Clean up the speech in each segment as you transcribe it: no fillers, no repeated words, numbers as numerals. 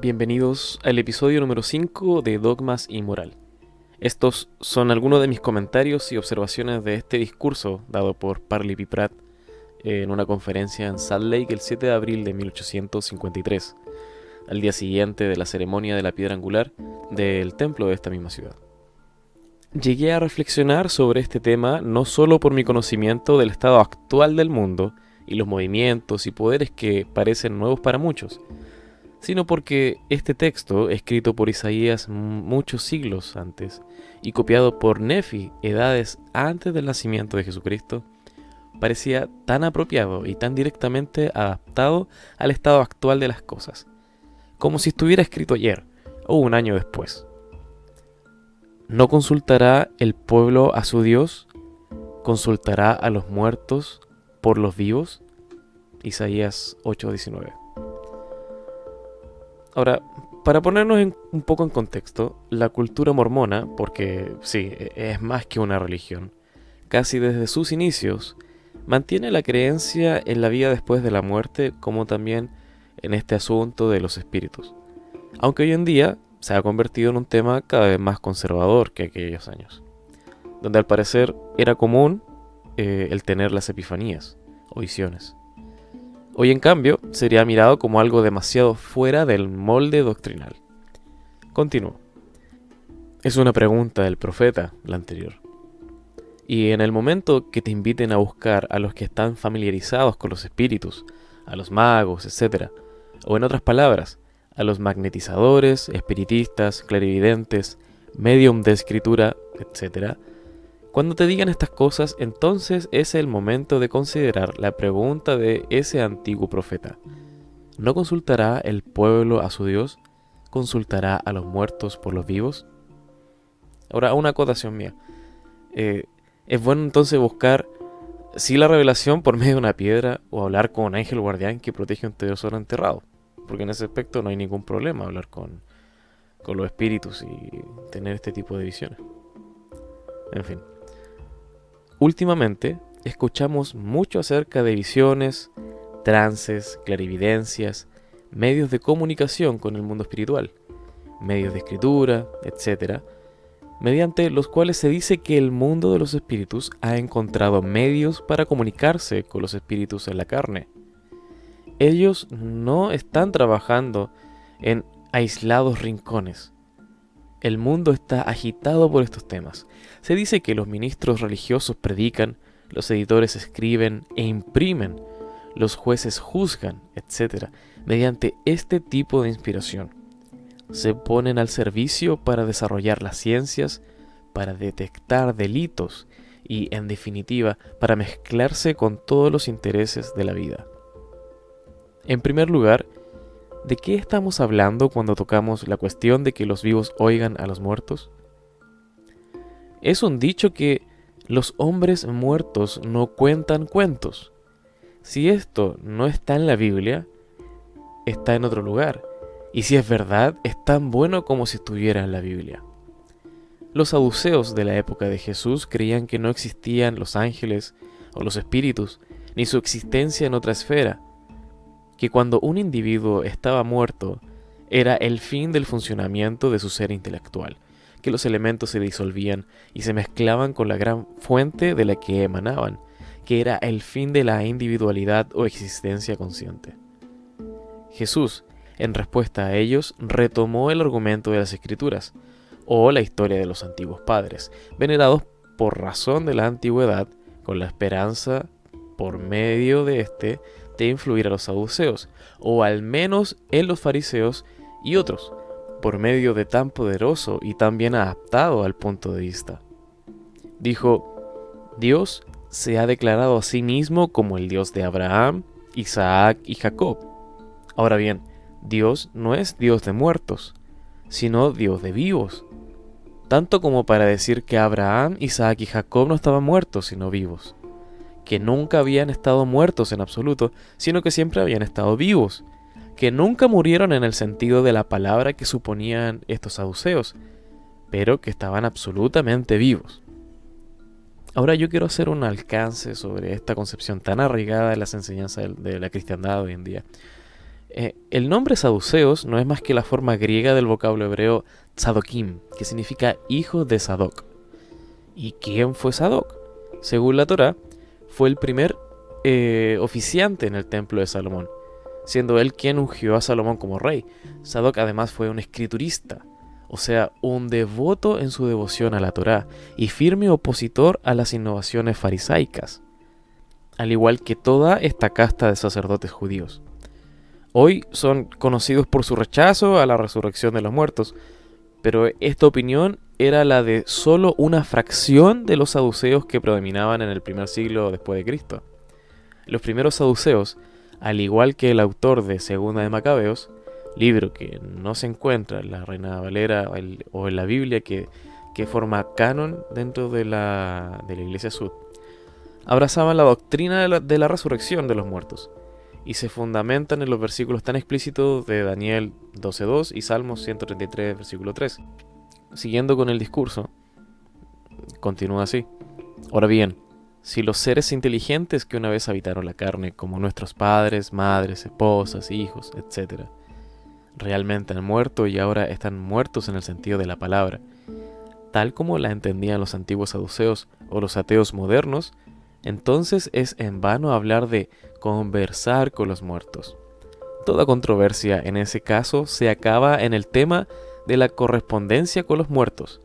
Bienvenidos al episodio número 5 de Dogmas y Moral. Estos son algunos de mis comentarios y observaciones de este discurso dado por Parley Pratt en una conferencia en Salt Lake el 7 de abril de 1853, al día siguiente de la ceremonia de la piedra angular del templo de esta misma ciudad. Llegué a reflexionar sobre este tema no solo por mi conocimiento del estado actual del mundo y los movimientos y poderes que parecen nuevos para muchos, sino porque este texto, escrito por Isaías muchos siglos antes y copiado por Nefi edades antes del nacimiento de Jesucristo, parecía tan apropiado y tan directamente adaptado al estado actual de las cosas, como si estuviera escrito ayer o un año después. ¿No consultará el pueblo a su Dios? ¿Consultará a los muertos por los vivos? Isaías 8:19. Ahora, para ponernos un poco en contexto, la cultura mormona, porque sí, es más que una religión, casi desde sus inicios, mantiene la creencia en la vida después de la muerte, como también en este asunto de los espíritus, aunque hoy en día se ha convertido en un tema cada vez más conservador que aquellos años, donde al parecer era común el tener las epifanías o visiones. Hoy, en cambio, sería mirado como algo demasiado fuera del molde doctrinal. Continúo. Es una pregunta del profeta, la anterior. Y en el momento que te inviten a buscar a los que están familiarizados con los espíritus, a los magos, etc., o en otras palabras, a los magnetizadores, espiritistas, clarividentes, medium de escritura, etc., cuando te digan estas cosas, entonces es el momento de considerar la pregunta de ese antiguo profeta. ¿No consultará el pueblo a su Dios? ¿Consultará a los muertos por los vivos? Ahora, una acotación mía. Es bueno entonces buscar, sí, la revelación por medio de una piedra o hablar con un ángel guardián que protege un tesoro enterrado. Porque en ese aspecto no hay ningún problema hablar con los espíritus y tener este tipo de visiones. En fin. Últimamente escuchamos mucho acerca de visiones, trances, clarividencias, medios de comunicación con el mundo espiritual, medios de escritura, etc., mediante los cuales se dice que el mundo de los espíritus ha encontrado medios para comunicarse con los espíritus en la carne. Ellos no están trabajando en aislados rincones. El mundo está agitado por estos temas. Se dice que los ministros religiosos predican, los editores escriben e imprimen, los jueces juzgan, etc., mediante este tipo de inspiración. Se ponen al servicio para desarrollar las ciencias, para detectar delitos y, en definitiva, para mezclarse con todos los intereses de la vida. En primer lugar, ¿de qué estamos hablando cuando tocamos la cuestión de que los vivos oigan a los muertos? Es un dicho que los hombres muertos no cuentan cuentos. Si esto no está en la Biblia, está en otro lugar. Y si es verdad, es tan bueno como si estuviera en la Biblia. Los saduceos de la época de Jesús creían que no existían los ángeles o los espíritus, ni su existencia en otra esfera, que cuando un individuo estaba muerto era el fin del funcionamiento de su ser intelectual, que los elementos se disolvían y se mezclaban con la gran fuente de la que emanaban, que era el fin de la individualidad o existencia consciente. Jesús, en respuesta a ellos, retomó el argumento de las Escrituras, o la historia de los antiguos padres, venerados por razón de la antigüedad, con la esperanza, por medio de de influir a los saduceos, o al menos en los fariseos y otros, por medio de tan poderoso y tan bien adaptado al punto de vista. Dijo: Dios se ha declarado a sí mismo como el Dios de Abraham, Isaac y Jacob. Ahora bien, Dios no es Dios de muertos, sino Dios de vivos, tanto como para decir que Abraham, Isaac y Jacob no estaban muertos, sino vivos, que nunca habían estado muertos en absoluto, sino que siempre habían estado vivos, que nunca murieron en el sentido de la palabra que suponían estos saduceos, pero que estaban absolutamente vivos. Ahora yo quiero hacer un alcance sobre esta concepción tan arraigada de las enseñanzas de la cristiandad hoy en día. El nombre saduceos no es más que la forma griega del vocablo hebreo tzadokim, que significa hijo de Sadoc. ¿Y quién fue Sadoc? Según la Torá, fue el primer oficiante en el templo de Salomón, siendo él quien ungió a Salomón como rey. Sadoc además fue un escriturista, o sea, un devoto en su devoción a la Torá y firme opositor a las innovaciones farisaicas, al igual que toda esta casta de sacerdotes judíos. Hoy son conocidos por su rechazo a la resurrección de los muertos, pero esta opinión era la de solo una fracción de los saduceos que predominaban en el primer siglo después de Cristo. Los primeros saduceos, al igual que el autor de Segunda de Macabeos, libro que no se encuentra en la Reina Valera o en la Biblia que forma canon dentro de la Iglesia Sud, abrazaban la doctrina de la resurrección de los muertos y se fundamentan en los versículos tan explícitos de Daniel 12.2 y Salmos 133, versículo 3. Siguiendo con el discurso, continúa así. Ahora bien, si los seres inteligentes que una vez habitaron la carne, como nuestros padres, madres, esposas, hijos, etc., realmente han muerto y ahora están muertos en el sentido de la palabra, tal como la entendían los antiguos saduceos o los ateos modernos, entonces es en vano hablar de conversar con los muertos. Toda controversia en ese caso se acaba en el tema de la correspondencia con los muertos,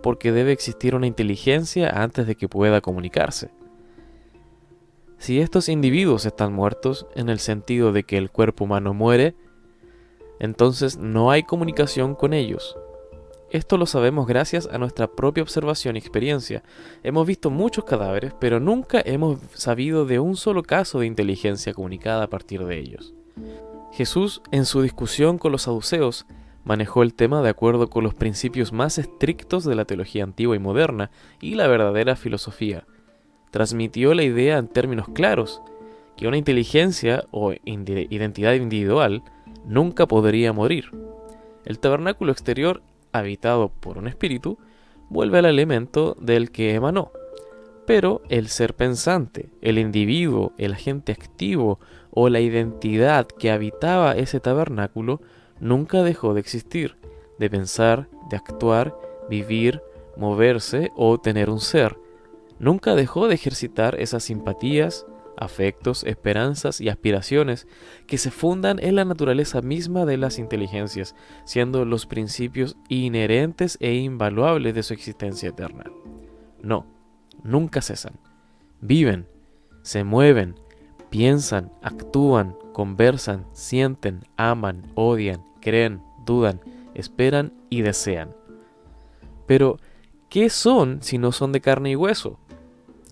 porque debe existir una inteligencia antes de que pueda comunicarse. Si estos individuos están muertos en el sentido de que el cuerpo humano muere, entonces no hay comunicación con ellos. Esto lo sabemos gracias a nuestra propia observación y experiencia. Hemos visto muchos cadáveres, pero nunca hemos sabido de un solo caso de inteligencia comunicada a partir de ellos. Jesús, en su discusión con los saduceos, manejó el tema de acuerdo con los principios más estrictos de la teología antigua y moderna y la verdadera filosofía. Transmitió la idea en términos claros, que una inteligencia o identidad individual nunca podría morir. El tabernáculo exterior, habitado por un espíritu, vuelve al elemento del que emanó. Pero el ser pensante, el individuo, el agente activo o la identidad que habitaba ese tabernáculo nunca dejó de existir, de pensar, de actuar, vivir, moverse o tener un ser. Nunca dejó de ejercitar esas simpatías, afectos, esperanzas y aspiraciones que se fundan en la naturaleza misma de las inteligencias, siendo los principios inherentes e invaluables de su existencia eterna. No, nunca cesan. Viven, se mueven, piensan, actúan, conversan, sienten, aman, odian, creen, dudan, esperan y desean. Pero, ¿qué son si no son de carne y hueso?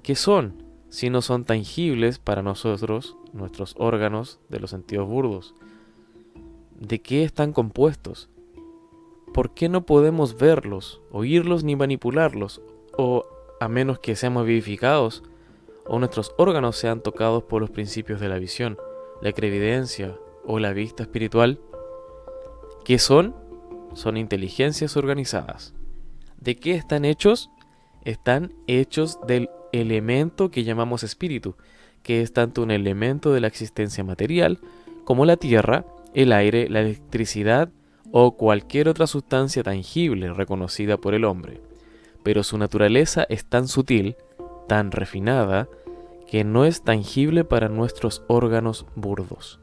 ¿Qué son si no son tangibles para nosotros, nuestros órganos de los sentidos burdos? ¿De qué están compuestos? ¿Por qué no podemos verlos, oírlos ni manipularlos? O, a menos que seamos vivificados, o nuestros órganos sean tocados por los principios de la visión, la clarividencia o la vista espiritual. ¿Qué son? Son inteligencias organizadas. ¿De qué están hechos? Están hechos del elemento que llamamos espíritu, que es tanto un elemento de la existencia material como la tierra, el aire, la electricidad o cualquier otra sustancia tangible reconocida por el hombre. Pero su naturaleza es tan sutil, tan refinada, que no es tangible para nuestros órganos burdos.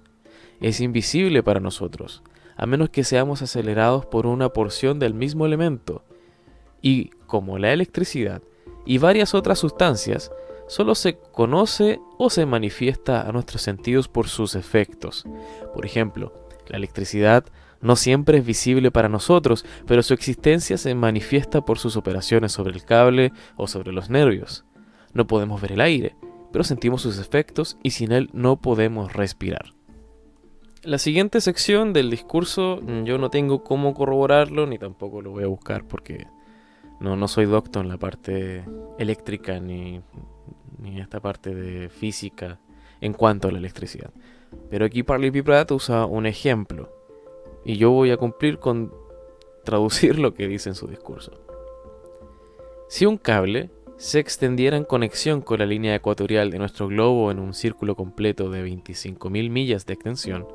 Es invisible para nosotros, a menos que seamos acelerados por una porción del mismo elemento. Y, como la electricidad y varias otras sustancias, solo se conoce o se manifiesta a nuestros sentidos por sus efectos. Por ejemplo, la electricidad no siempre es visible para nosotros, pero su existencia se manifiesta por sus operaciones sobre el cable o sobre los nervios. No podemos ver el aire, pero sentimos sus efectos y sin él no podemos respirar. La siguiente sección del discurso yo no tengo cómo corroborarlo ni tampoco lo voy a buscar porque no soy doctor en la parte eléctrica ni en esta parte de física en cuanto a la electricidad. Pero aquí Parley P. Pratt usa un ejemplo y yo voy a cumplir con traducir lo que dice en su discurso. Si un cable se extendiera en conexión con la línea ecuatorial de nuestro globo en un círculo completo de 25.000 millas de extensión,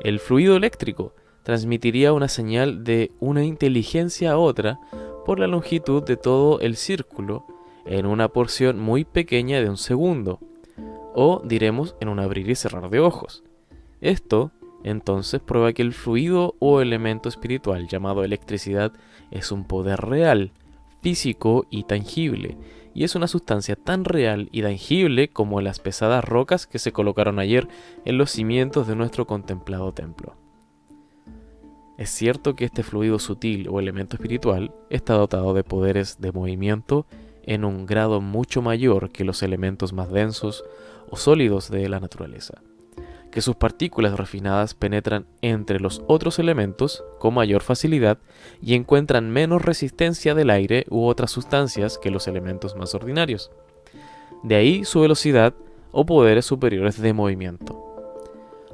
El fluido eléctrico transmitiría una señal de una inteligencia a otra por la longitud de todo el círculo en una porción muy pequeña de un segundo, o diremos en un abrir y cerrar de ojos. Esto, entonces, prueba que el fluido o elemento espiritual llamado electricidad es un poder real, físico y tangible, y es una sustancia tan real y tangible como las pesadas rocas que se colocaron ayer en los cimientos de nuestro contemplado templo. Es cierto que este fluido sutil o elemento espiritual está dotado de poderes de movimiento en un grado mucho mayor que los elementos más densos o sólidos de la naturaleza, que sus partículas refinadas penetran entre los otros elementos con mayor facilidad y encuentran menos resistencia del aire u otras sustancias que los elementos más ordinarios. De ahí su velocidad o poderes superiores de movimiento.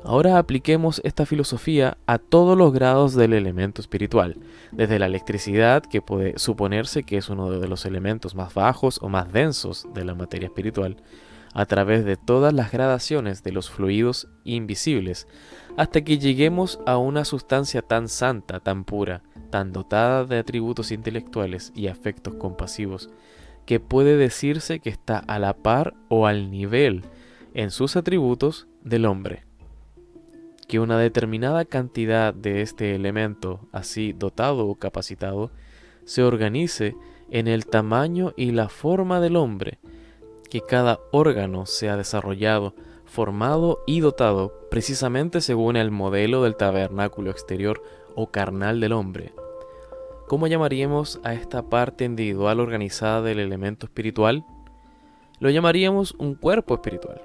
Ahora apliquemos esta filosofía a todos los grados del elemento espiritual, desde la electricidad, que puede suponerse que es uno de los elementos más bajos o más densos de la materia espiritual, a través de todas las gradaciones de los fluidos invisibles, hasta que lleguemos a una sustancia tan santa, tan pura, tan dotada de atributos intelectuales y afectos compasivos, que puede decirse que está a la par o al nivel en sus atributos del hombre. Que una determinada cantidad de este elemento, así dotado o capacitado, se organice en el tamaño y la forma del hombre, que cada órgano sea desarrollado, formado y dotado precisamente según el modelo del tabernáculo exterior o carnal del hombre. ¿Cómo llamaríamos a esta parte individual organizada del elemento espiritual? Lo llamaríamos un cuerpo espiritual,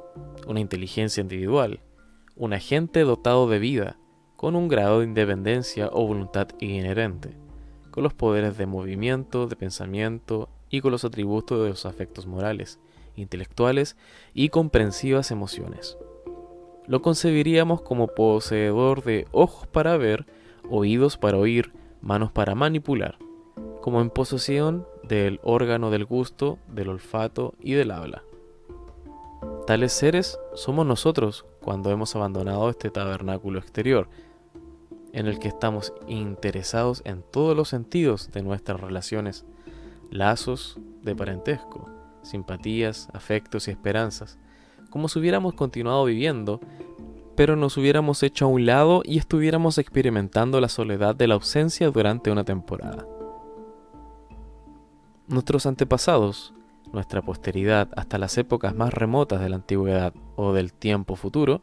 una inteligencia individual, un agente dotado de vida, con un grado de independencia o voluntad inherente, con los poderes de movimiento, de pensamiento y con los atributos de los afectos morales, intelectuales y comprensivas emociones. Lo concebiríamos como poseedor de ojos para ver, oídos para oír, manos para manipular, como en posesión del órgano del gusto, del olfato y del habla. Tales seres somos nosotros cuando hemos abandonado este tabernáculo exterior, en el que estamos interesados en todos los sentidos de nuestras relaciones, lazos de parentesco, simpatías, afectos y esperanzas, como si hubiéramos continuado viviendo, pero nos hubiéramos hecho a un lado y estuviéramos experimentando la soledad de la ausencia durante una temporada. Nuestros antepasados, nuestra posteridad hasta las épocas más remotas de la antigüedad o del tiempo futuro,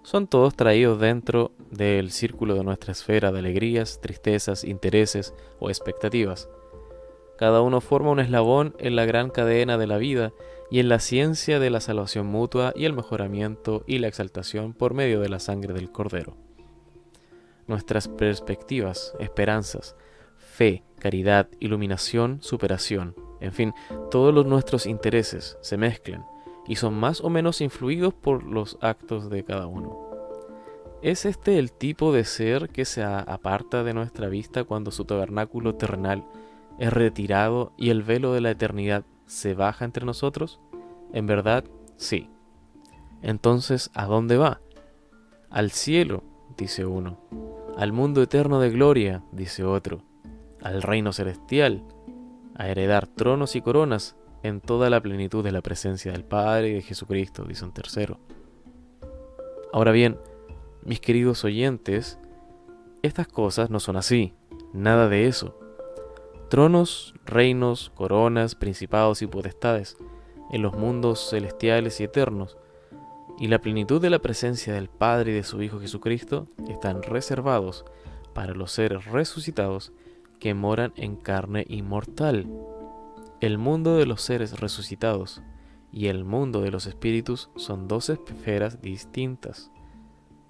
son todos traídos dentro del círculo de nuestra esfera de alegrías, tristezas, intereses o expectativas. Cada uno forma un eslabón en la gran cadena de la vida y en la ciencia de la salvación mutua y el mejoramiento y la exaltación por medio de la sangre del Cordero. Nuestras perspectivas, esperanzas, fe, caridad, iluminación, superación, en fin, todos los nuestros intereses se mezclan y son más o menos influidos por los actos de cada uno. ¿Es este el tipo de ser que se aparta de nuestra vista cuando su tabernáculo terrenal es retirado y el velo de la eternidad se baja entre nosotros? En verdad, sí. Entonces, ¿a dónde va? Al cielo, dice uno. Al mundo eterno de gloria, dice otro. Al reino celestial, a heredar tronos y coronas en toda la plenitud de la presencia del Padre y de Jesucristo, dice un tercero. Ahora bien, mis queridos oyentes, estas cosas no son así, nada de eso. Tronos, reinos, coronas, principados y potestades en los mundos celestiales y eternos, y la plenitud de la presencia del Padre y de su Hijo Jesucristo están reservados para los seres resucitados que moran en carne inmortal. El mundo de los seres resucitados y el mundo de los espíritus son dos esferas distintas,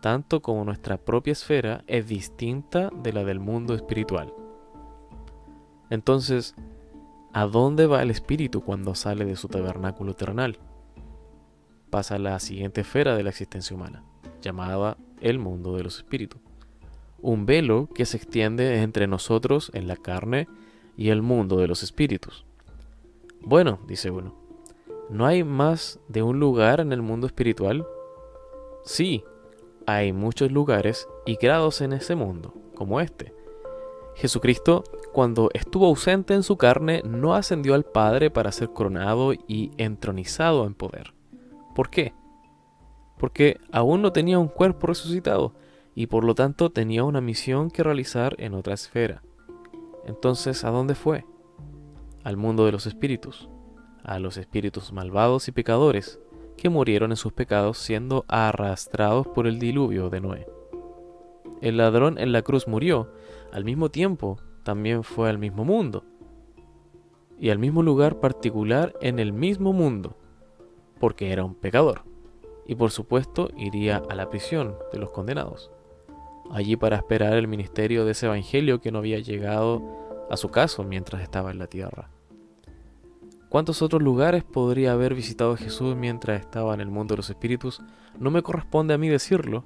tanto como nuestra propia esfera es distinta de la del mundo espiritual. Entonces, ¿a dónde va el espíritu cuando sale de su tabernáculo terrenal? Pasa a la siguiente esfera de la existencia humana, llamada el mundo de los espíritus. Un velo que se extiende entre nosotros en la carne y el mundo de los espíritus. Bueno, dice uno, ¿no hay más de un lugar en el mundo espiritual? Sí, hay muchos lugares y grados en ese mundo, como este. Jesucristo, cuando estuvo ausente en su carne, no ascendió al Padre para ser coronado y entronizado en poder. ¿Por qué? Porque aún no tenía un cuerpo resucitado y por lo tanto tenía una misión que realizar en otra esfera. Entonces, ¿a dónde fue? Al mundo de los espíritus, a los espíritus malvados y pecadores que murieron en sus pecados siendo arrastrados por el diluvio de Noé. El ladrón en la cruz murió, al mismo tiempo también fue al mismo mundo y al mismo lugar particular en el mismo mundo, porque era un pecador, y por supuesto iría a la prisión de los condenados, allí para esperar el ministerio de ese evangelio que no había llegado a su caso mientras estaba en la tierra. ¿Cuántos otros lugares podría haber visitado Jesús mientras estaba en el mundo de los espíritus? No me corresponde a mí decirlo,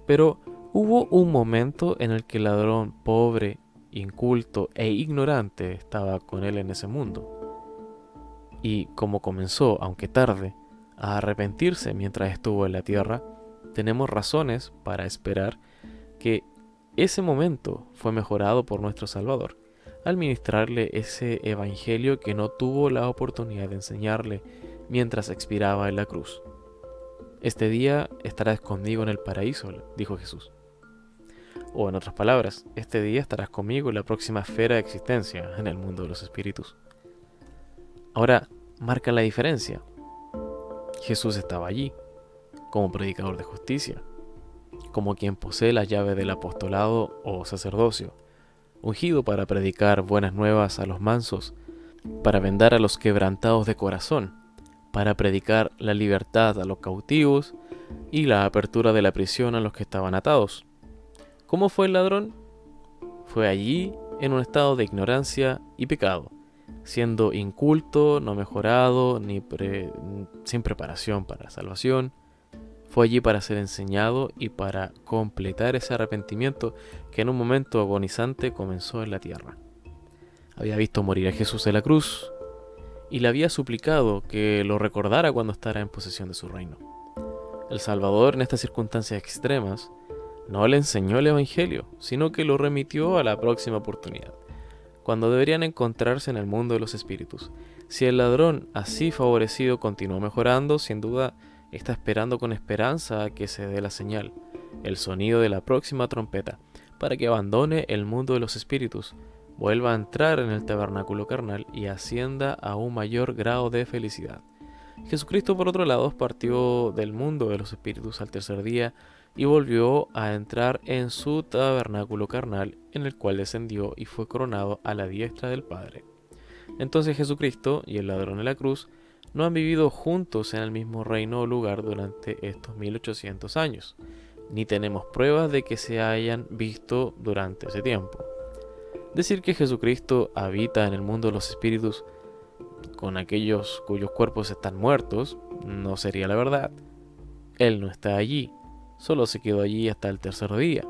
pero hubo un momento en el que el ladrón pobre, inculto e ignorante estaba con él en ese mundo. Y como comenzó, aunque tarde, a arrepentirse mientras estuvo en la tierra, tenemos razones para esperar que ese momento fue mejorado por nuestro Salvador, al ministrarle ese evangelio que no tuvo la oportunidad de enseñarle mientras expiraba en la cruz. Este día estarás conmigo en el paraíso, dijo Jesús. O en otras palabras, este día estarás conmigo en la próxima esfera de existencia, en el mundo de los espíritus. Ahora, marca la diferencia. Jesús estaba allí, como predicador de justicia, como quien posee la llave del apostolado o sacerdocio, ungido para predicar buenas nuevas a los mansos, para vendar a los quebrantados de corazón, para predicar la libertad a los cautivos y la apertura de la prisión a los que estaban atados. ¿Cómo fue el ladrón? Fue allí en un estado de ignorancia y pecado, siendo inculto, no mejorado, sin preparación para la salvación. Fue allí para ser enseñado y para completar ese arrepentimiento que en un momento agonizante comenzó en la tierra. Había visto morir a Jesús en la cruz y le había suplicado que lo recordara cuando estará en posesión de su reino. El Salvador, en estas circunstancias extremas, no le enseñó el Evangelio, sino que lo remitió a la próxima oportunidad, cuando deberían encontrarse en el mundo de los espíritus. Si el ladrón, así favorecido, continuó mejorando, sin duda está esperando con esperanza a que se dé la señal, el sonido de la próxima trompeta, para que abandone el mundo de los espíritus, vuelva a entrar en el tabernáculo carnal y ascienda a un mayor grado de felicidad. Jesucristo, por otro lado, partió del mundo de los espíritus al tercer día y volvió a entrar en su tabernáculo carnal, en el cual descendió y fue coronado a la diestra del Padre. Entonces Jesucristo y el ladrón en la cruz no han vivido juntos en el mismo reino o lugar durante estos 1800 años, ni tenemos pruebas de que se hayan visto durante ese tiempo. Decir que Jesucristo habita en el mundo de los espíritus con aquellos cuyos cuerpos están muertos no sería la verdad. Él no está allí, solo se quedó allí hasta el tercer día.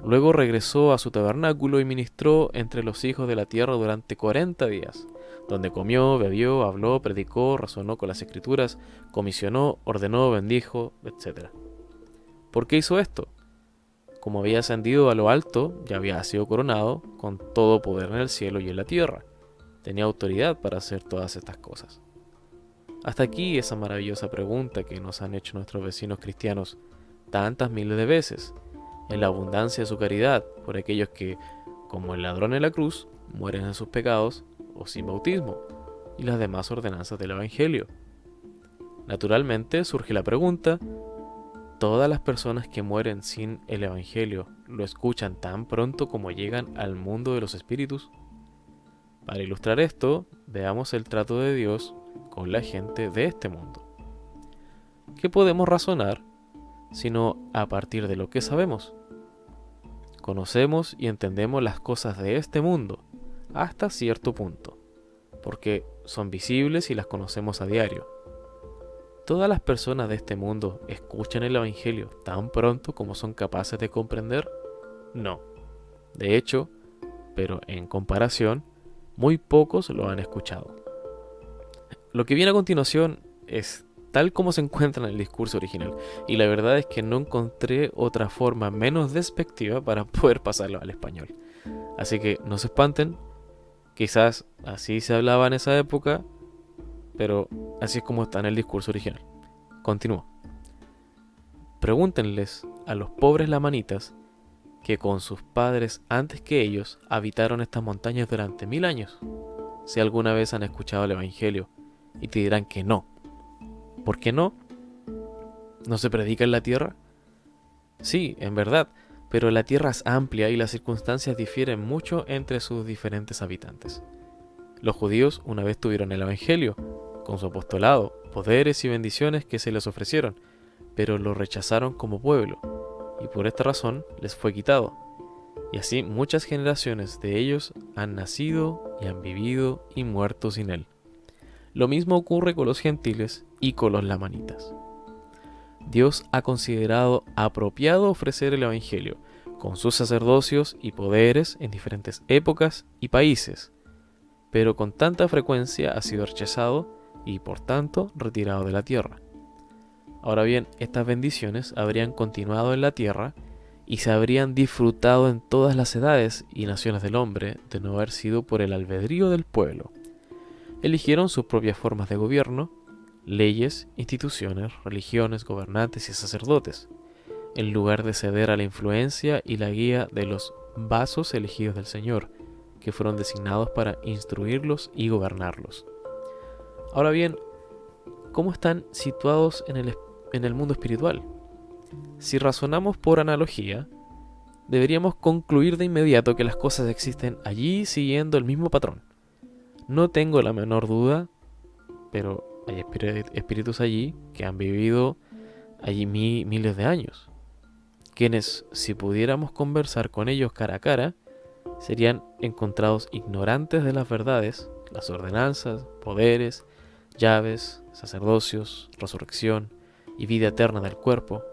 Luego regresó a su tabernáculo y ministró entre los hijos de la tierra durante 40 días, donde comió, bebió, habló, predicó, razonó con las escrituras, comisionó, ordenó, bendijo, etc. ¿Por qué hizo esto? Como había ascendido a lo alto, ya había sido coronado con todo poder en el cielo y en la tierra. Tenía autoridad para hacer todas estas cosas. Hasta aquí esa maravillosa pregunta que nos han hecho nuestros vecinos cristianos tantas miles de veces, en la abundancia de su caridad por aquellos que, como el ladrón en la cruz, mueren en sus pecados o sin bautismo, y las demás ordenanzas del Evangelio. Naturalmente surge la pregunta: ¿todas las personas que mueren sin el Evangelio lo escuchan tan pronto como llegan al mundo de los espíritus? Para ilustrar esto, veamos el trato de Dios con la gente de este mundo. ¿Qué podemos razonar sino a partir de lo que sabemos? Conocemos y entendemos las cosas de este mundo hasta cierto punto, porque son visibles y las conocemos a diario. ¿Todas las personas de este mundo escuchan el Evangelio tan pronto como son capaces de comprender? No. De hecho, pero en comparación, muy pocos lo han escuchado. Lo que viene a continuación es tal como se encuentra en el discurso original. Y la verdad es que no encontré otra forma menos despectiva para poder pasarlo al español. Así que no se espanten, quizás así se hablaba en esa época, pero así es como está en el discurso original. Continúo. Pregúntenles a los pobres lamanitas que con sus padres antes que ellos habitaron estas montañas durante 1000 años, si alguna vez han escuchado el Evangelio, y te dirán que no. ¿Por qué no? ¿No se predica en la tierra? Sí, en verdad, pero la tierra es amplia y las circunstancias difieren mucho entre sus diferentes habitantes. Los judíos una vez tuvieron el Evangelio, con su apostolado, poderes y bendiciones que se les ofrecieron, pero lo rechazaron como pueblo, y por esta razón les fue quitado. Y así muchas generaciones de ellos han nacido y han vivido y muerto sin él. Lo mismo ocurre con los gentiles y con los lamanitas. Dios ha considerado apropiado ofrecer el Evangelio, con sus sacerdocios y poderes en diferentes épocas y países, pero con tanta frecuencia ha sido rechazado y por tanto retirado de la tierra. Ahora bien, estas bendiciones habrían continuado en la tierra y se habrían disfrutado en todas las edades y naciones del hombre de no haber sido por el albedrío del pueblo. Eligieron sus propias formas de gobierno, leyes, instituciones, religiones, gobernantes y sacerdotes, en lugar de ceder a la influencia y la guía de los vasos elegidos del Señor, que fueron designados para instruirlos y gobernarlos. Ahora bien, ¿cómo están situados en el mundo espiritual? Si razonamos por analogía, deberíamos concluir de inmediato que las cosas existen allí siguiendo el mismo patrón. No tengo la menor duda, pero hay espíritus allí que han vivido allí miles de años, quienes, si pudiéramos conversar con ellos cara a cara, serían encontrados ignorantes de las verdades, las ordenanzas, poderes, llaves, sacerdocios, resurrección y vida eterna del cuerpo.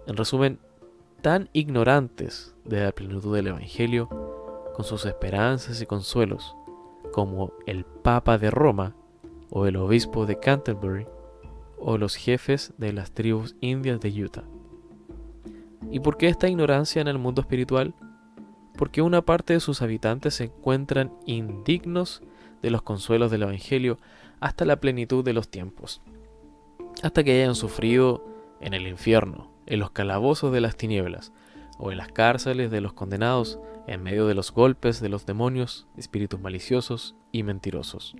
En resumen, tan ignorantes de la plenitud del Evangelio, con sus esperanzas y consuelos, como el Papa de Roma, o el obispo de Canterbury, o los jefes de las tribus indias de Utah. ¿Y por qué esta ignorancia en el mundo espiritual? Porque una parte de sus habitantes se encuentran indignos de los consuelos del Evangelio hasta la plenitud de los tiempos, hasta que hayan sufrido en el infierno, en los calabozos de las tinieblas, o en las cárceles de los condenados, en medio de los golpes de los demonios, espíritus maliciosos y mentirosos.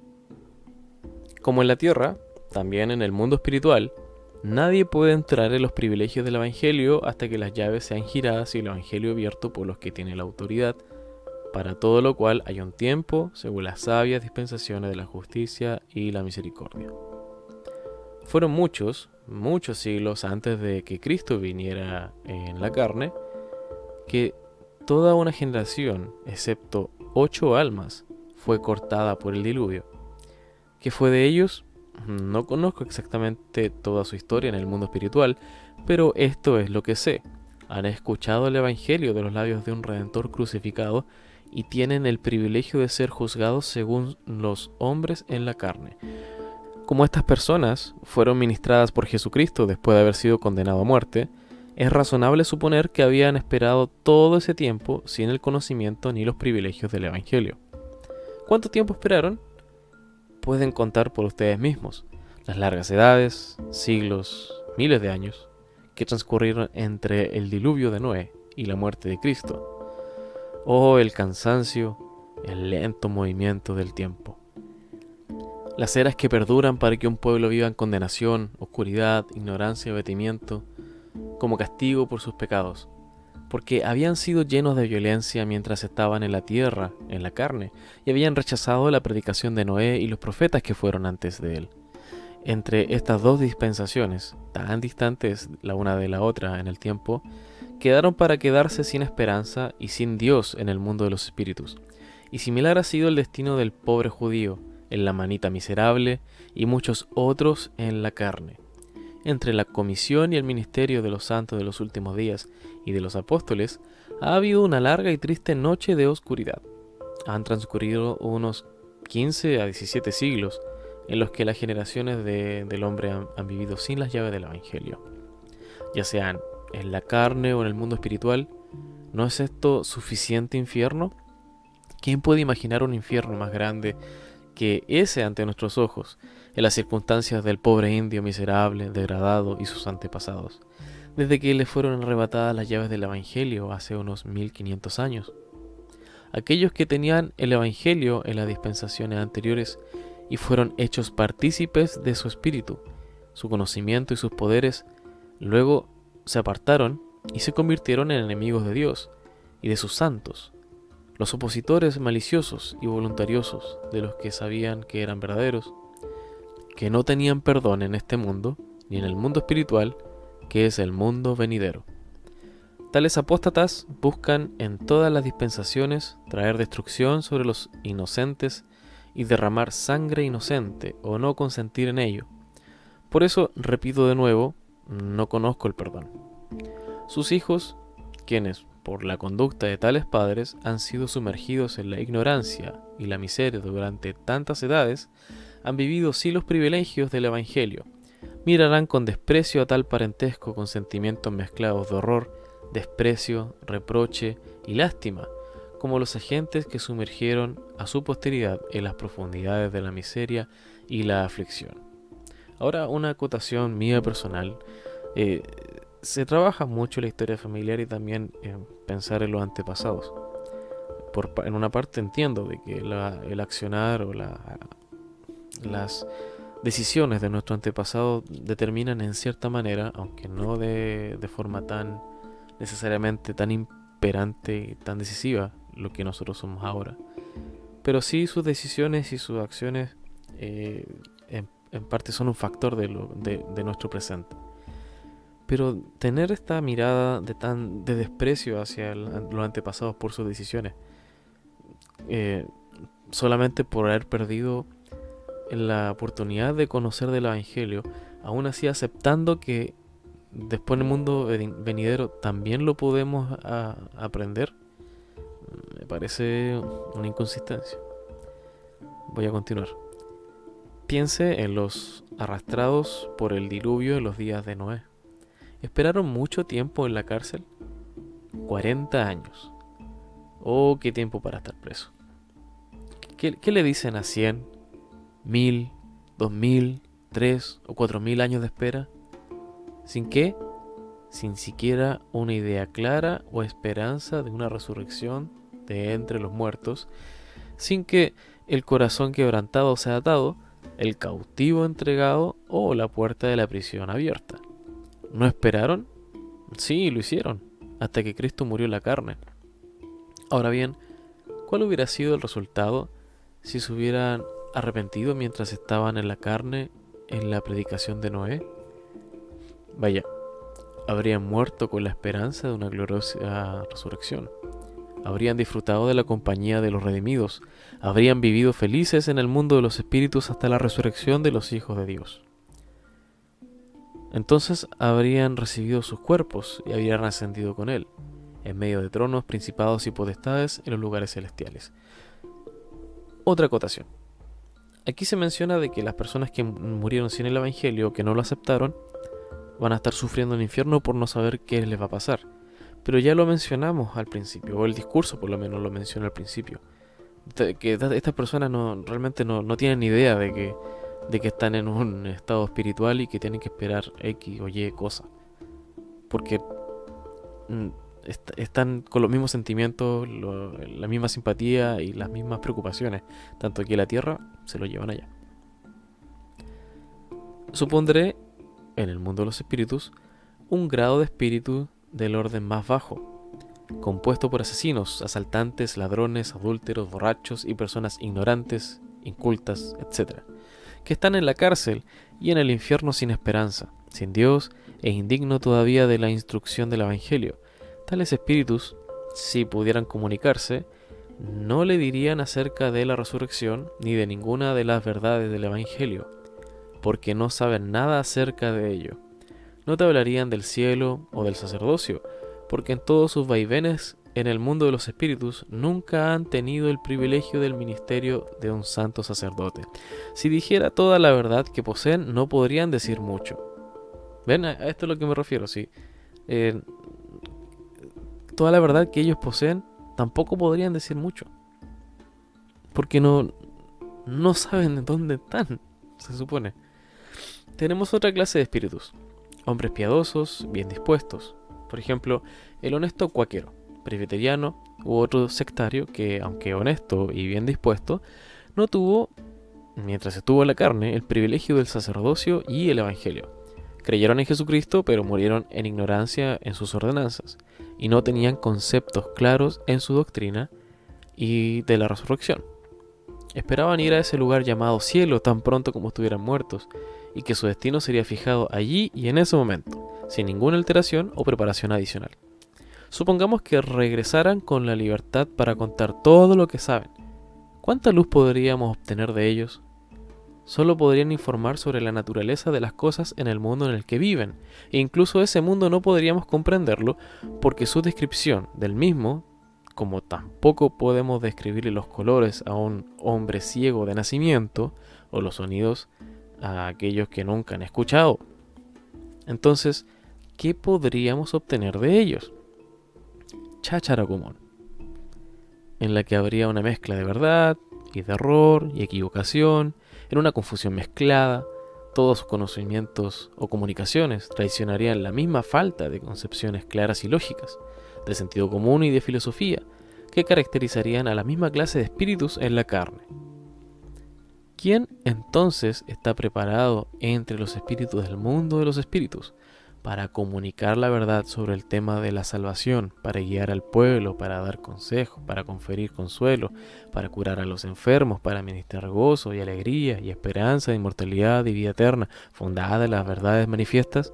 Como en la tierra, también en el mundo espiritual, nadie puede entrar en los privilegios del Evangelio hasta que las llaves sean giradas y el Evangelio abierto por los que tienen la autoridad, para todo lo cual hay un tiempo según las sabias dispensaciones de la justicia y la misericordia. Fueron muchos siglos antes de que Cristo viniera en la carne, que toda una generación, excepto 8 almas, fue cortada por el diluvio. ¿Qué fue de ellos? No conozco exactamente toda su historia en el mundo espiritual, pero esto es lo que sé. Han escuchado el Evangelio de los labios de un Redentor crucificado y tienen el privilegio de ser juzgados según los hombres en la carne. Como estas personas fueron ministradas por Jesucristo después de haber sido condenado a muerte, es razonable suponer que habían esperado todo ese tiempo sin el conocimiento ni los privilegios del Evangelio. ¿Cuánto tiempo esperaron? Pueden contar por ustedes mismos las largas edades, siglos, miles de años que transcurrieron entre el diluvio de Noé y la muerte de Cristo. Oh, el cansancio, el lento movimiento del tiempo. Las eras que perduran para que un pueblo viva en condenación, oscuridad, ignorancia y abatimiento, como castigo por sus pecados, porque habían sido llenos de violencia mientras estaban en la tierra, en la carne, y habían rechazado la predicación de Noé y los profetas que fueron antes de él. Entre estas dos dispensaciones, tan distantes la una de la otra en el tiempo, quedaron para quedarse sin esperanza y sin Dios en el mundo de los espíritus. Y similar ha sido el destino del pobre judío, el lamanita miserable y muchos otros en la carne. Entre la comisión y el ministerio de los santos de los últimos días y de los apóstoles, ha habido una larga y triste noche de oscuridad. Han transcurrido unos 15 a 17 siglos, en los que las generaciones del hombre han vivido sin las llaves del Evangelio, ya sean en la carne o en el mundo espiritual. ¿No es esto suficiente infierno? ¿Quién puede imaginar un infierno más grande que ese ante nuestros ojos, en las circunstancias del pobre indio miserable, degradado y sus antepasados, desde que le fueron arrebatadas las llaves del Evangelio hace unos 1500 años? Aquellos que tenían el Evangelio en las dispensaciones anteriores y fueron hechos partícipes de su espíritu, su conocimiento y sus poderes, luego se apartaron y se convirtieron en enemigos de Dios y de sus santos. Los opositores maliciosos y voluntariosos de los que sabían que eran verdaderos, que no tenían perdón en este mundo ni en el mundo espiritual, que es el mundo venidero. Tales apóstatas buscan en todas las dispensaciones traer destrucción sobre los inocentes y derramar sangre inocente o no consentir en ello. Por eso, repito de nuevo, no conozco el perdón. Sus hijos, quienes, por la conducta de tales padres, han sido sumergidos en la ignorancia y la miseria durante tantas edades, han vivido sin los privilegios del Evangelio. Mirarán con desprecio a tal parentesco con sentimientos mezclados de horror, desprecio, reproche y lástima, como los agentes que sumergieron a su posteridad en las profundidades de la miseria y la aflicción. Ahora, una acotación mía personal. Se trabaja mucho la historia familiar y también pensar en los antepasados. En una parte entiendo de que el accionar o las decisiones de nuestro antepasado determinan en cierta manera, aunque no de forma tan necesariamente tan imperante y tan decisiva, lo que nosotros somos ahora. Pero sí sus decisiones y sus acciones en parte son un factor de nuestro presente. Pero tener esta mirada de desprecio hacia los antepasados por sus decisiones, solamente por haber perdido la oportunidad de conocer del Evangelio, aún así aceptando que después en el mundo venidero también lo podemos aprender, me parece una inconsistencia. Voy a continuar. Piense en los arrastrados por el diluvio en los días de Noé. ¿Esperaron mucho tiempo en la cárcel? 40 años. Oh, qué tiempo para estar preso. ¿Qué le dicen a 100, 1000, 2000, 3 o 4000 años de espera? ¿Sin qué? Sin siquiera una idea clara o esperanza de una resurrección de entre los muertos, sin que el corazón quebrantado sea atado, el cautivo entregado o la puerta de la prisión abierta. ¿No esperaron? Sí, lo hicieron, hasta que Cristo murió en la carne. Ahora bien, ¿cuál hubiera sido el resultado si se hubieran arrepentido mientras estaban en la carne en la predicación de Noé? Vaya, habrían muerto con la esperanza de una gloriosa resurrección. Habrían disfrutado de la compañía de los redimidos. Habrían vivido felices en el mundo de los espíritus hasta la resurrección de los hijos de Dios. Entonces habrían recibido sus cuerpos y habrían ascendido con él, en medio de tronos, principados y potestades en los lugares celestiales. Otra acotación. Aquí se menciona de que las personas que murieron sin el Evangelio, que no lo aceptaron, van a estar sufriendo en el infierno por no saber qué les va a pasar. Pero ya lo mencionamos al principio, o el discurso por lo menos lo menciona al principio, que estas personas realmente no tienen idea de que están en un estado espiritual y que tienen que esperar X o Y cosa. Porque están con los mismos sentimientos, la misma simpatía y las mismas preocupaciones, tanto aquí en la tierra se lo llevan allá. Supondré, en el mundo de los espíritus, un grado de espíritu del orden más bajo, compuesto por asesinos, asaltantes, ladrones, adúlteros, borrachos y personas ignorantes, incultas, etc., que están en la cárcel y en el infierno sin esperanza, sin Dios e indigno todavía de la instrucción del Evangelio. Tales espíritus, si pudieran comunicarse, no le dirían acerca de la resurrección ni de ninguna de las verdades del Evangelio, porque no saben nada acerca de ello. No te hablarían del cielo o del sacerdocio, porque en todos sus vaivenes en el mundo de los espíritus nunca han tenido el privilegio del ministerio de un santo sacerdote. Si dijera toda la verdad que poseen, no podrían decir mucho. ¿Ven? A esto es lo que me refiero, sí. Eh, Toda la verdad que ellos poseen, tampoco podrían decir mucho. Porque no saben de dónde están, se supone. Tenemos otra clase de espíritus. Hombres piadosos, bien dispuestos. Por ejemplo, el honesto cuáquero, presbiteriano u otro sectario que, aunque honesto y bien dispuesto, no tuvo, mientras estuvo en la carne, el privilegio del sacerdocio y el evangelio. Creyeron en Jesucristo, pero murieron en ignorancia en sus ordenanzas, y no tenían conceptos claros en su doctrina y de la resurrección. Esperaban ir a ese lugar llamado cielo tan pronto como estuvieran muertos, y que su destino sería fijado allí y en ese momento, sin ninguna alteración o preparación adicional. Supongamos que regresaran con la libertad para contar todo lo que saben. ¿Cuánta luz podríamos obtener de ellos? Solo podrían informar sobre la naturaleza de las cosas en el mundo en el que viven, e incluso ese mundo no podríamos comprenderlo porque su descripción del mismo, como tampoco podemos describirle los colores a un hombre ciego de nacimiento, o los sonidos a aquellos que nunca han escuchado. Entonces, ¿qué podríamos obtener de ellos? Cháchara común, en la que habría una mezcla de verdad y de error y equivocación, en una confusión mezclada. Todos sus conocimientos o comunicaciones traicionarían la misma falta de concepciones claras y lógicas, de sentido común y de filosofía, que caracterizarían a la misma clase de espíritus en la carne. ¿Quién entonces está preparado entre los espíritus del mundo de los espíritus para comunicar la verdad sobre el tema de la salvación, para guiar al pueblo, para dar consejos, para conferir consuelo, para curar a los enfermos, para ministrar gozo y alegría y esperanza, inmortalidad y vida eterna, fundada en las verdades manifiestas?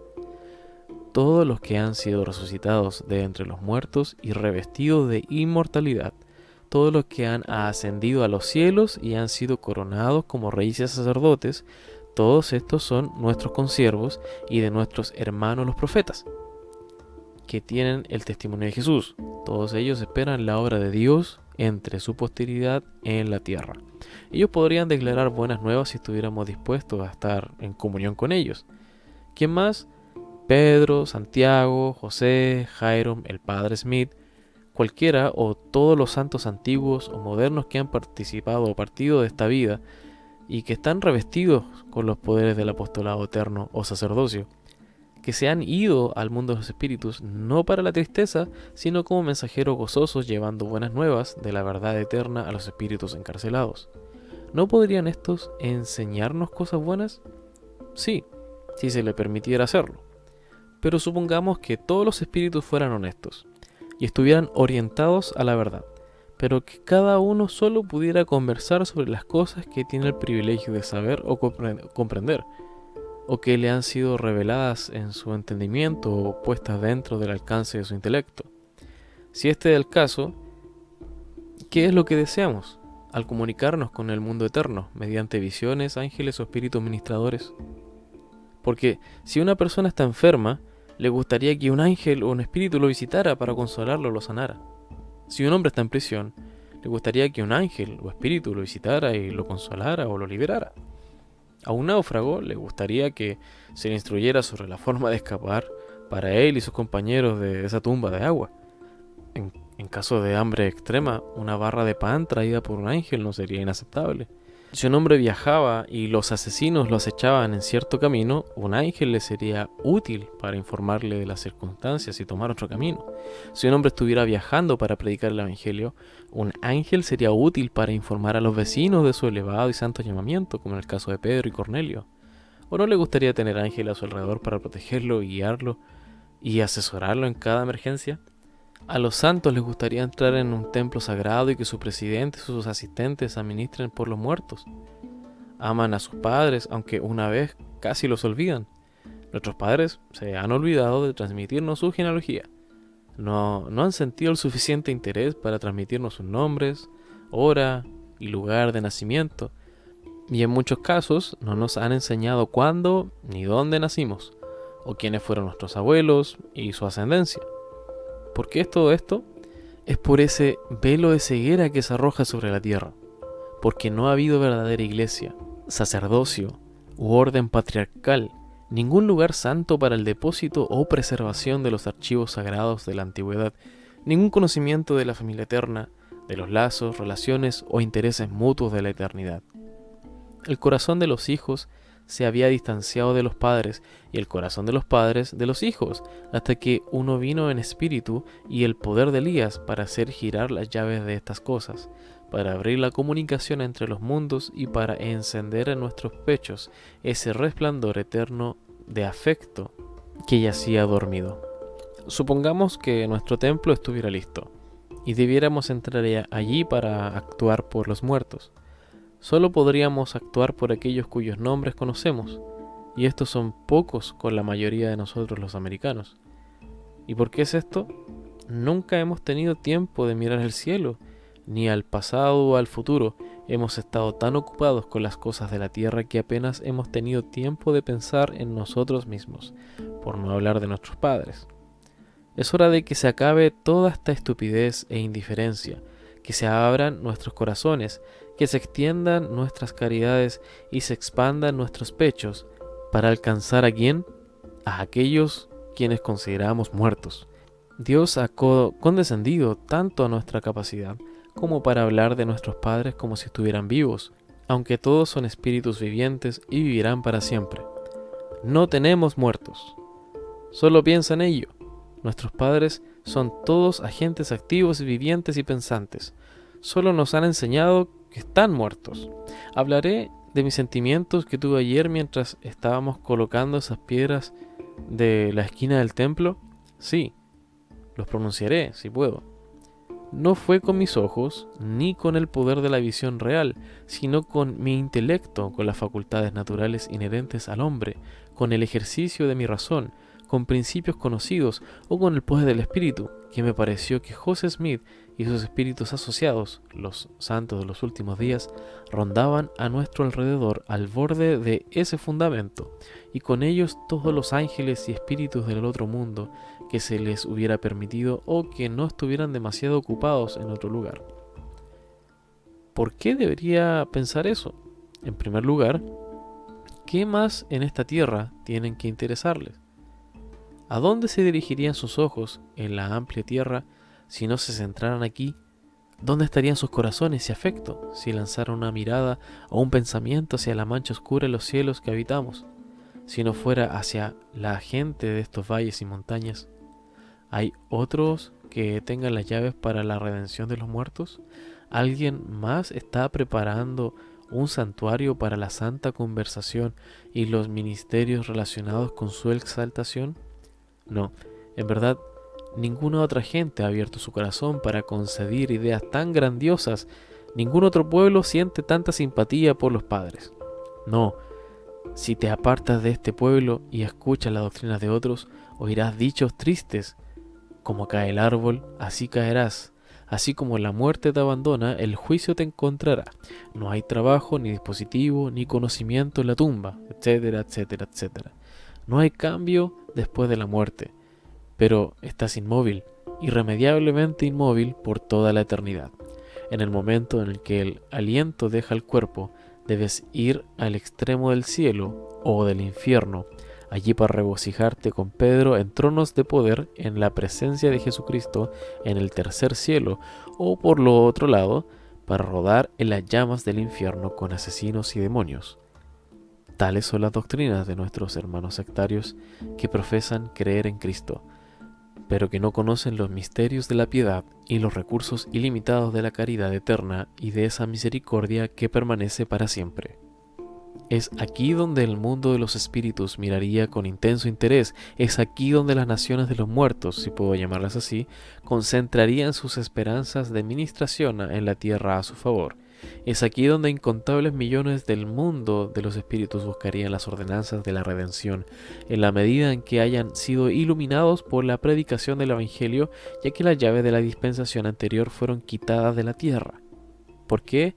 Todos los que han sido resucitados de entre los muertos y revestidos de inmortalidad, todos los que han ascendido a los cielos y han sido coronados como reyes y sacerdotes, todos estos son nuestros consiervos y de nuestros hermanos los profetas, que tienen el testimonio de Jesús. Todos ellos esperan la obra de Dios entre su posteridad en la tierra. Ellos podrían declarar buenas nuevas si estuviéramos dispuestos a estar en comunión con ellos. ¿Quién más? Pedro, Santiago, José, Jairo, el padre Smith, cualquiera o todos los santos antiguos o modernos que han participado o partido de esta vida y que están revestidos con los poderes del apostolado eterno o sacerdocio, que se han ido al mundo de los espíritus no para la tristeza, sino como mensajeros gozosos llevando buenas nuevas de la verdad eterna a los espíritus encarcelados. ¿No podrían estos enseñarnos cosas buenas? Sí, si se le permitiera hacerlo. Pero supongamos que todos los espíritus fueran honestos y estuvieran orientados a la verdad, pero que cada uno solo pudiera conversar sobre las cosas que tiene el privilegio de saber o comprender, o que le han sido reveladas en su entendimiento o puestas dentro del alcance de su intelecto. Si este es el caso, ¿qué es lo que deseamos al comunicarnos con el mundo eterno mediante visiones, ángeles o espíritus ministradores? Porque si una persona está enferma, le gustaría que un ángel o un espíritu lo visitara para consolarlo o lo sanara. Si un hombre está en prisión, le gustaría que un ángel o espíritu lo visitara y lo consolara o lo liberara. A un náufrago le gustaría que se le instruyera sobre la forma de escapar para él y sus compañeros de esa tumba de agua. En caso de hambre extrema, una barra de pan traída por un ángel no sería inaceptable. Si un hombre viajaba y los asesinos lo acechaban en cierto camino, un ángel le sería útil para informarle de las circunstancias y tomar otro camino. Si un hombre estuviera viajando para predicar el evangelio, un ángel sería útil para informar a los vecinos de su elevado y santo llamamiento, como en el caso de Pedro y Cornelio. ¿O no le gustaría tener ángel a su alrededor para protegerlo y guiarlo y asesorarlo en cada emergencia? A los santos les gustaría entrar en un templo sagrado y que su presidente y sus asistentes administren por los muertos. Aman a sus padres, aunque una vez casi los olvidan. Nuestros padres se han olvidado de transmitirnos su genealogía. No han sentido el suficiente interés para transmitirnos sus nombres, hora y lugar de nacimiento. Y en muchos casos no nos han enseñado cuándo ni dónde nacimos, o quiénes fueron nuestros abuelos y su ascendencia. ¿Por qué es todo esto? es por ese velo de ceguera que se arroja sobre la tierra, porque no ha habido verdadera iglesia, sacerdocio u orden patriarcal, ningún lugar santo para el depósito o preservación de los archivos sagrados de la antigüedad, ningún conocimiento de la familia eterna, de los lazos, relaciones o intereses mutuos de la eternidad. El corazón de los hijos se había distanciado de los padres y el corazón de los padres de los hijos, hasta que uno vino en espíritu y el poder de Elías para hacer girar las llaves de estas cosas, para abrir la comunicación entre los mundos y para encender en nuestros pechos ese resplandor eterno de afecto que yacía dormido. Supongamos que nuestro templo estuviera listo y debiéramos entrar allí para actuar por los muertos. Solo podríamos actuar por aquellos cuyos nombres conocemos, y estos son pocos con la mayoría de nosotros los americanos. ¿Y por qué es esto? Nunca hemos tenido tiempo de mirar al cielo, ni al pasado o al futuro. Hemos estado tan ocupados con las cosas de la tierra que apenas hemos tenido tiempo de pensar en nosotros mismos, por no hablar de nuestros padres. Es hora de que se acabe toda esta estupidez e indiferencia, que se abran nuestros corazones, que se extiendan nuestras caridades y se expandan nuestros pechos, para alcanzar ¿a quién? A aquellos quienes consideramos muertos. Dios ha condescendido tanto a nuestra capacidad como para hablar de nuestros padres como si estuvieran vivos, aunque todos son espíritus vivientes y vivirán para siempre. No tenemos muertos. Solo piensa en ello. Nuestros padres son todos agentes activos, vivientes y pensantes. Solo nos han enseñado que están muertos. Hablaré de mis sentimientos que tuve ayer mientras estábamos colocando esas piedras de la esquina del templo. Sí, los pronunciaré si puedo. No fue con mis ojos, ni con el poder de la visión real, sino con mi intelecto, con las facultades naturales inherentes al hombre, con el ejercicio de mi razón, con principios conocidos o con el poder del espíritu, que me pareció que José Smith y sus espíritus asociados, los santos de los últimos días, rondaban a nuestro alrededor al borde de ese fundamento, y con ellos todos los ángeles y espíritus del otro mundo que se les hubiera permitido o que no estuvieran demasiado ocupados en otro lugar. ¿Por qué debería pensar eso? En primer lugar, ¿qué más en esta tierra tienen que interesarles? ¿A dónde se dirigirían sus ojos en la amplia tierra si no se centraran aquí? ¿Dónde estarían sus corazones y afecto si lanzaran una mirada o un pensamiento hacia la mancha oscura en los cielos que habitamos, si no fuera hacia la gente de estos valles y montañas? ¿Hay otros que tengan las llaves para la redención de los muertos? ¿Alguien más está preparando un santuario para la santa conversación y los ministerios relacionados con su exaltación? No, en verdad, ninguna otra gente ha abierto su corazón para conceder ideas tan grandiosas. Ningún otro pueblo siente tanta simpatía por los padres. No, si te apartas de este pueblo y escuchas las doctrinas de otros, oirás dichos tristes. Como cae el árbol, así caerás. Así como la muerte te abandona, el juicio te encontrará. No hay trabajo, ni dispositivo, ni conocimiento en la tumba, etcétera, etcétera, etcétera. No hay cambio después de la muerte, pero estás inmóvil, irremediablemente inmóvil por toda la eternidad. En el momento en el que el aliento deja el cuerpo, debes ir al extremo del cielo o del infierno, allí para regocijarte con Pedro en tronos de poder en la presencia de Jesucristo en el tercer cielo, o por lo otro lado, para rodar en las llamas del infierno con asesinos y demonios. Tales son las doctrinas de nuestros hermanos sectarios que profesan creer en Cristo, pero que no conocen los misterios de la piedad y los recursos ilimitados de la caridad eterna y de esa misericordia que permanece para siempre. Es aquí donde el mundo de los espíritus miraría con intenso interés, es aquí donde las naciones de los muertos, si puedo llamarlas así, concentrarían sus esperanzas de ministración en la tierra a su favor. Es aquí donde incontables millones del mundo de los espíritus buscarían las ordenanzas de la redención, en la medida en que hayan sido iluminados por la predicación del Evangelio, ya que las llaves de la dispensación anterior fueron quitadas de la tierra. ¿Por qué?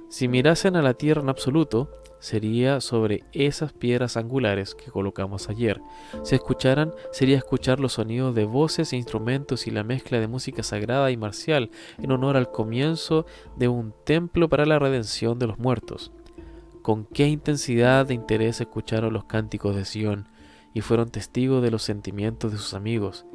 Si mirasen a la tierra en absoluto, sería sobre esas piedras angulares que colocamos ayer. Si escucharan, sería escuchar los sonidos de voces e instrumentos y la mezcla de música sagrada y marcial en honor al comienzo de un templo para la redención de los muertos. Con qué intensidad de interés escucharon los cánticos de Sion y fueron testigos de los sentimientos de sus amigos.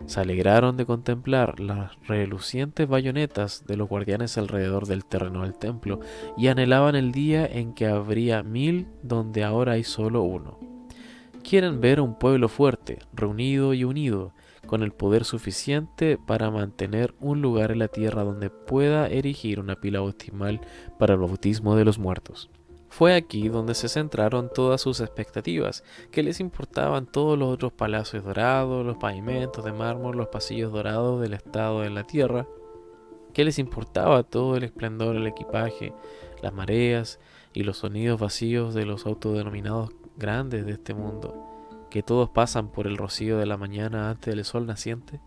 Se alegraron de contemplar las relucientes bayonetas de los guardianes alrededor del terreno del templo y anhelaban el día en que habría 1000 donde ahora hay solo uno. Quieren ver a un pueblo fuerte, reunido y unido, con el poder suficiente para mantener un lugar en la tierra donde pueda erigir una pila bautismal para el bautismo de los muertos. Fue aquí donde se centraron todas sus expectativas, que les importaban todos los otros palacios dorados, los pavimentos de mármol, los pasillos dorados del estado de la tierra, que les importaba todo el esplendor del equipaje, las mareas y los sonidos vacíos de los autodenominados grandes de este mundo, que todos pasan por el rocío de la mañana antes del sol naciente.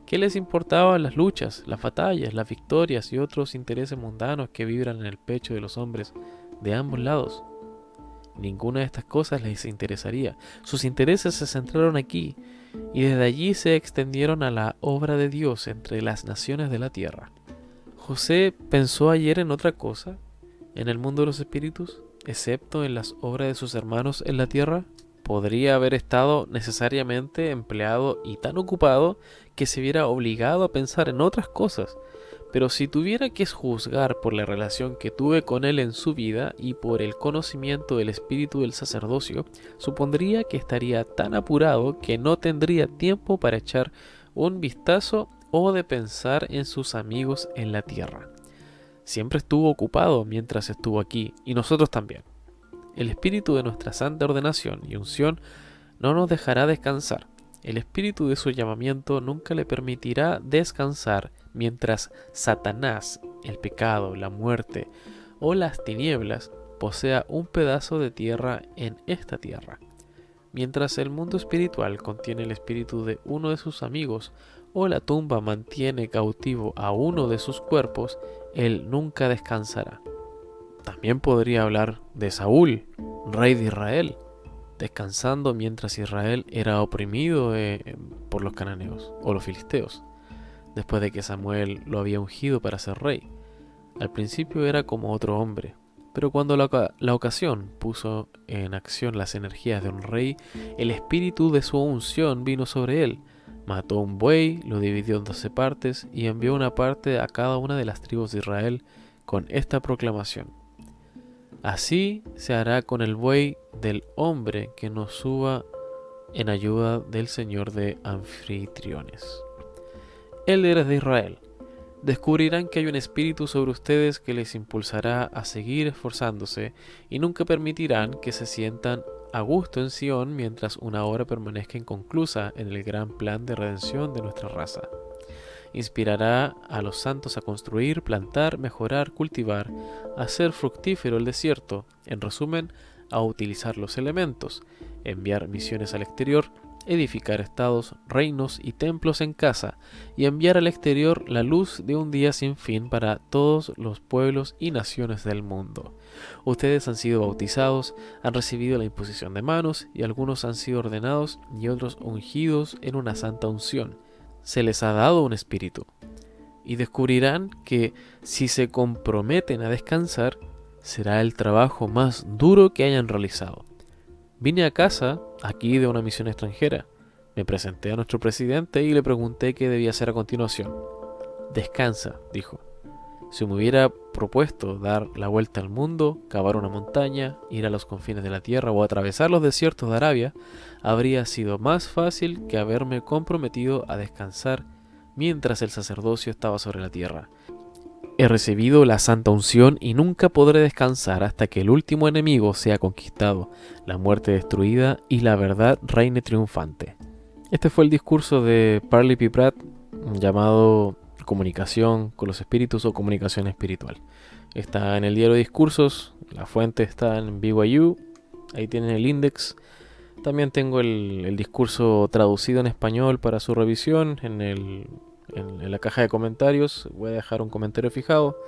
¿Qué les importaban las luchas, las batallas, las victorias y otros intereses mundanos que vibran en el pecho de los hombres de ambos lados? Ninguna de estas cosas les interesaría. Sus intereses se centraron aquí y desde allí se extendieron a la obra de Dios entre las naciones de la tierra. José pensó ayer en otra cosa, en el mundo de los espíritus, excepto en las obras de sus hermanos en la tierra. Podría haber estado necesariamente empleado y tan ocupado que se viera obligado a pensar en otras cosas. Pero si tuviera que juzgar por la relación que tuve con él en su vida y por el conocimiento del espíritu del sacerdocio, supondría que estaría tan apurado que no tendría tiempo para echar un vistazo o de pensar en sus amigos en la tierra. Siempre estuvo ocupado mientras estuvo aquí, y nosotros también. El espíritu de nuestra santa ordenación y unción no nos dejará descansar. El espíritu de su llamamiento nunca le permitirá descansar mientras Satanás, el pecado, la muerte o las tinieblas posea un pedazo de tierra en esta tierra. Mientras el mundo espiritual contiene el espíritu de uno de sus amigos o la tumba mantiene cautivo a uno de sus cuerpos, él nunca descansará. También podría hablar de Saúl, rey de Israel, descansando mientras Israel era oprimido por los cananeos o los filisteos, después de que Samuel lo había ungido para ser rey. Al principio era como otro hombre, pero cuando la ocasión puso en acción las energías de un rey, el espíritu de su unción vino sobre él. Mató un buey, lo dividió en 12 partes y envió una parte a cada una de las tribus de Israel con esta proclamación: así se hará con el buey del hombre que nos suba en ayuda del Señor de anfitriones. Líderes de Israel, descubrirán que hay un espíritu sobre ustedes que les impulsará a seguir esforzándose y nunca permitirán que se sientan a gusto en Sion mientras una obra permanezca inconclusa en el gran plan de redención de nuestra raza. Inspirará a los santos a construir, plantar, mejorar, cultivar, a hacer fructífero el desierto, en resumen, a utilizar los elementos, enviar misiones al exterior, edificar estados, reinos y templos en casa, y enviar al exterior la luz de un día sin fin para todos los pueblos y naciones del mundo. Ustedes han sido bautizados, han recibido la imposición de manos, y algunos han sido ordenados y otros ungidos en una santa unción. Se les ha dado un espíritu, y descubrirán que si se comprometen a descansar, será el trabajo más duro que hayan realizado. Vine a casa, aquí de una misión extranjera. Me presenté a nuestro presidente y le pregunté qué debía hacer a continuación. Descansa, dijo. Si me hubiera propuesto dar la vuelta al mundo, cavar una montaña, ir a los confines de la tierra o atravesar los desiertos de Arabia, habría sido más fácil que haberme comprometido a descansar mientras el sacerdocio estaba sobre la tierra. He recibido la santa unción y nunca podré descansar hasta que el último enemigo sea conquistado, la muerte destruida y la verdad reine triunfante. Este fue el discurso de Parley P. Pratt llamado Comunicación con los Espíritus o Comunicación Espiritual. Está en el diario de Discursos, la fuente está en BYU, ahí tienen el index. También tengo el discurso traducido en español para su revisión en la caja de comentarios. Voy a dejar un comentario fijado.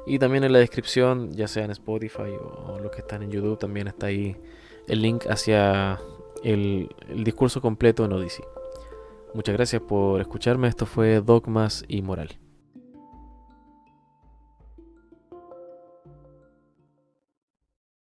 Y también en la descripción, ya sea en Spotify o los que están en YouTube, también está ahí el link hacia el discurso completo en Odyssey. Muchas gracias por escucharme. Esto fue Dogmas y Moral.